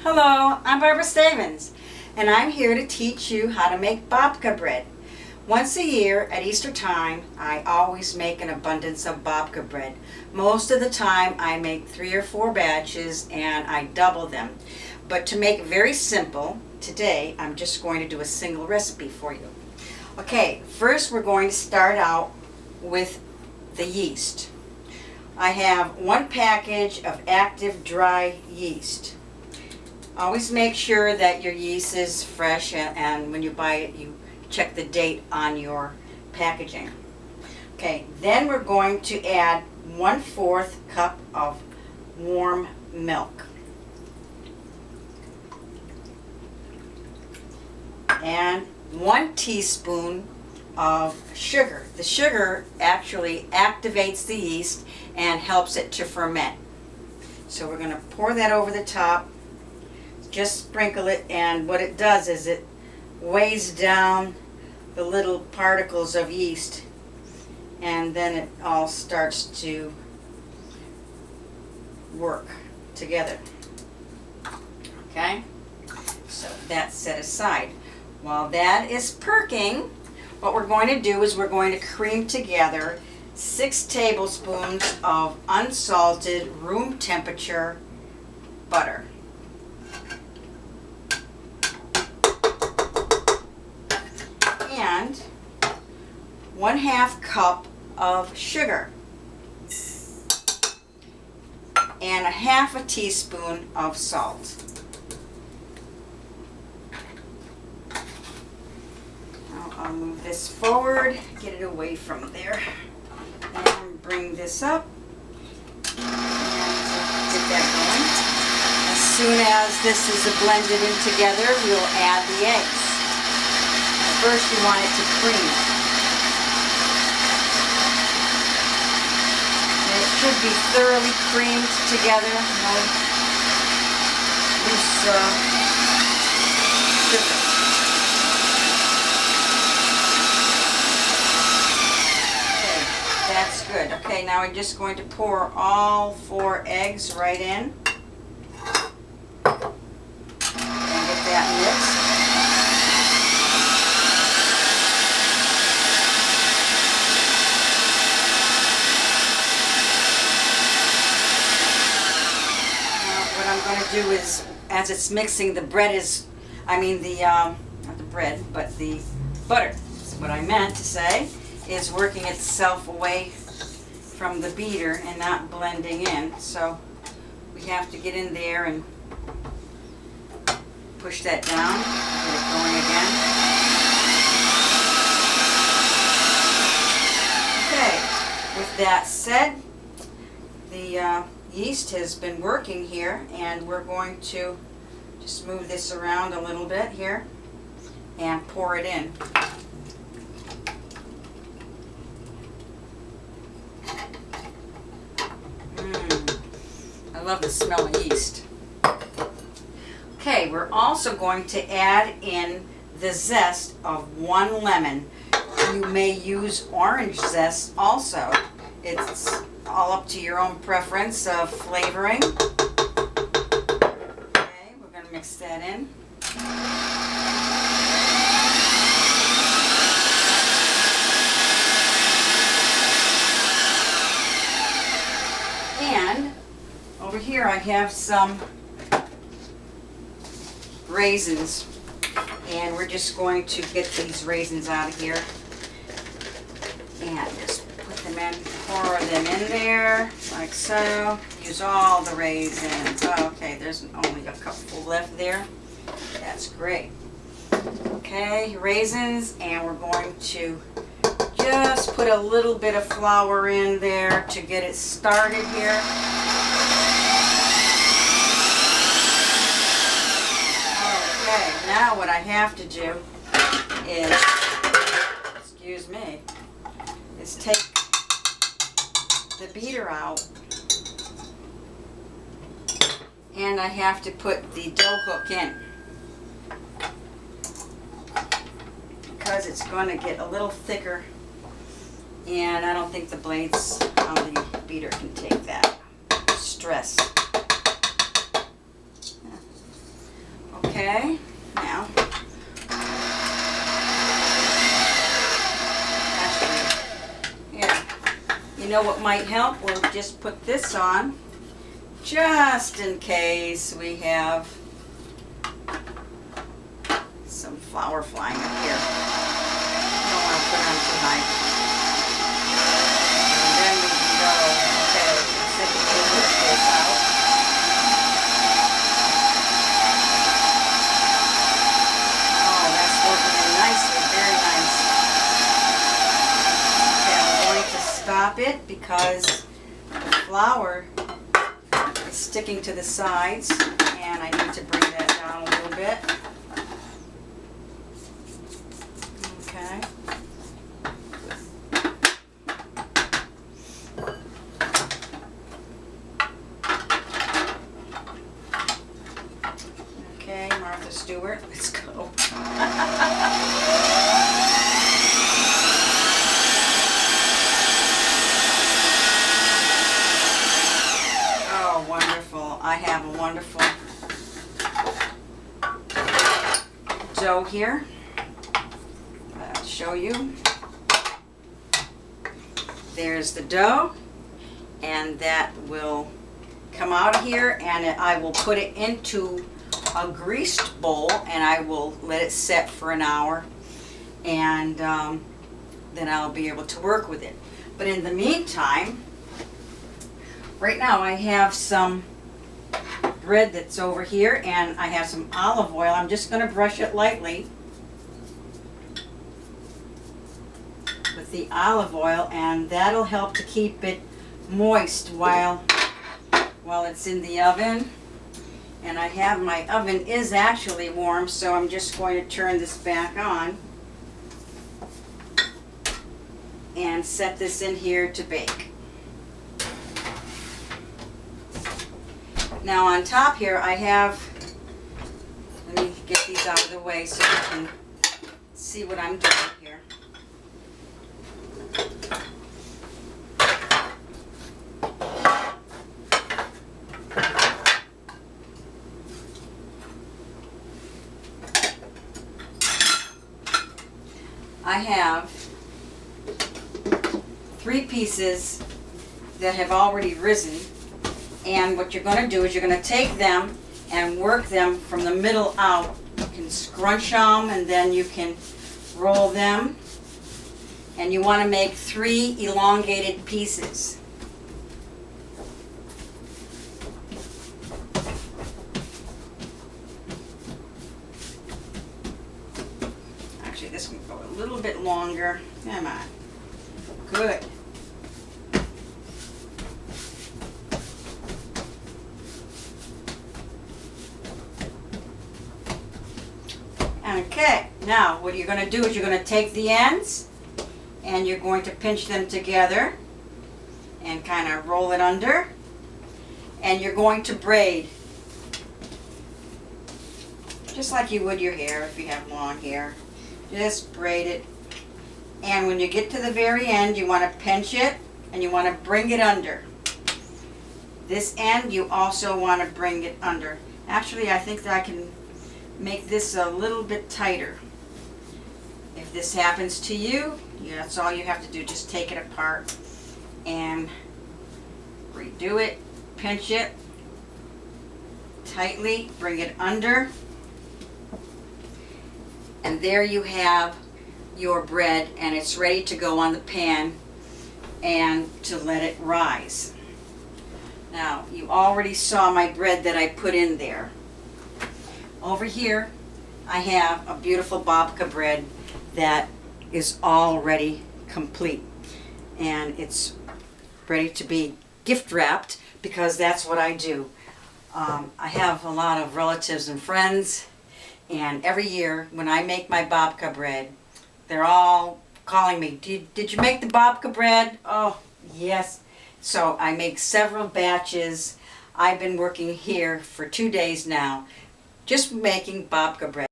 Hello, I'm Barbara Stavens, and I'm here to teach you how to make babka bread. Once a year at Easter time, I always make an abundance of babka bread. Most of the time I make 3 or 4 batches and I double them. But to make it very simple, today I'm just going to do a single recipe for you. Okay, first we're going to start out with the yeast. I have 1 package of active dry yeast. Always make sure that your yeast is fresh, and when you buy it, you check the date on your packaging. Okay, then we're going to add 1/4 cup of warm milk. And 1 teaspoon of sugar. The sugar actually activates the yeast and helps it to ferment. So we're going to pour that over the top. Just sprinkle it, and what it does is it weighs down the little particles of yeast, and then it all starts to work together. Okay, so that's set aside. While that is perking, what we're going to do is we're going to cream together 6 tablespoons of unsalted room temperature butter. And 1/2 cup of sugar and 1/2 teaspoon of salt. Now I'll move this forward, get it away from there, and bring this up and get that going. As soon as this is blended in together, we'll add the eggs. First you want it to cream. And it should be thoroughly creamed together. No loose sugar. Okay, that's good. Okay, now we're just going to pour all 4 eggs right in. And get that mixed. Do is, as it's mixing, the bread is, not the bread, but the butter, that's what I meant to say, is working itself away from the beater and not blending in. So we have to get in there and push that down, get it going again. Okay, with that said, the yeast has been working here, and we're going to just move this around a little bit here and pour it in. I love the smell of yeast. Okay, we're also going to add in the zest of 1 lemon. You may use orange zest also. It's all up to your own preference of flavoring. Okay, we're going to mix that in. And over here I have some raisins, and we're just going to get these raisins out of here and just put them in, pour them in there like so. Use all the raisins. Oh, okay, there's only a couple left there. That's great. Okay, raisins, and we're going to just put a little bit of flour in there to get it started here. Okay, now what I have to do is, excuse me, is take the beater out, and I have to put the dough hook in because it's going to get a little thicker, and I don't think the blades on the beater can take that stress. Okay, now, actually, yeah, you know what might help? We'll just put this on, just in case we have some flour flying up here. I don't want to put it on too high. And then we can go, okay, let's take this out. Oh, that's working in nicely, very nice. Okay, I'm going to stop it because the flour is sticking to the sides, and I need to bring that down a little bit. Okay. Okay, Martha Stewart, let's go. Oh, wonderful. I have a wonderful dough here. I'll show you. There's the dough, and that will come out of here, and I will put it into a greased bowl, and I will let it set for an hour, and then I'll be able to work with it. But in the meantime, right now I have some bread that's over here, and I have some olive oil. I'm just going to brush it lightly with the olive oil, and that'll help to keep it moist while it's in the oven. And I have, my oven is actually warm, so I'm just going to turn this back on and set this in here to bake. Now on top here I have, let me get these out of the way so you can see what I'm doing here. I have 3 pieces that have already risen, and what you're going to do is you're going to take them and work them from the middle out. You can scrunch them, and then you can roll them, and you want to make 3 elongated pieces. Actually, this one will go a little bit longer. Come on. Good. Okay, now what you're going to do is you're going to take the ends and you're going to pinch them together and kind of roll it under, and you're going to braid just like you would your hair if you have long hair. Just braid it, and when you get to the very end you want to pinch it and you want to bring it under. This end you also want to bring it under. Actually, I think that I can make this a little bit tighter. If this happens to you, that's all you have to do. Just take it apart and redo it, pinch it tightly, bring it under, and there you have your bread, and it's ready to go on the pan and to let it rise. Now, you already saw my bread that I put in there. Over here, I have a beautiful babka bread that is already complete, and it's ready to be gift wrapped because that's what I do. I have a lot of relatives and friends, and every year when I make my babka bread, they're all calling me, did you make the babka bread? Oh, yes. So I make several batches. I've been working here for 2 days now, just making babka bread.